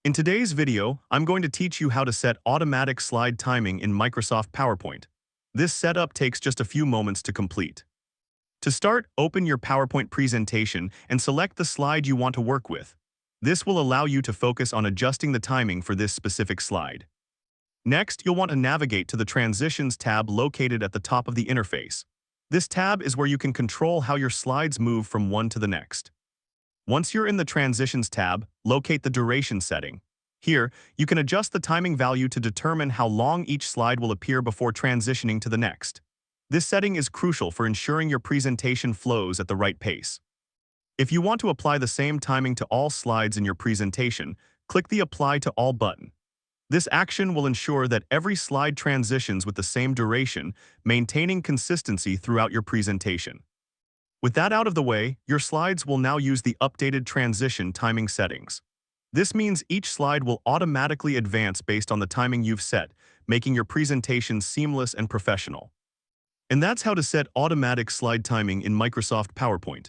In today's video, I'm going to teach you how to set automatic slide timing in Microsoft PowerPoint. This setup takes just a few moments to complete. To start, open your PowerPoint presentation and select the slide you want to work with. This will allow you to focus on adjusting the timing for this specific slide. Next, you'll want to navigate to the Transitions tab located at the top of the interface. This tab is where you can control how your slides move from one to the next. Once you're in the Transitions tab, locate the duration setting. Here, you can adjust the timing value to determine how long each slide will appear before transitioning to the next. This setting is crucial for ensuring your presentation flows at the right pace. If you want to apply the same timing to all slides in your presentation, click the Apply to All button. This action will ensure that every slide transitions with the same duration, maintaining consistency throughout your presentation. With that out of the way, your slides will now use the updated transition timing settings. This means each slide will automatically advance based on the timing you've set, making your presentation seamless and professional. And that's how to set automatic slide timing in Microsoft PowerPoint.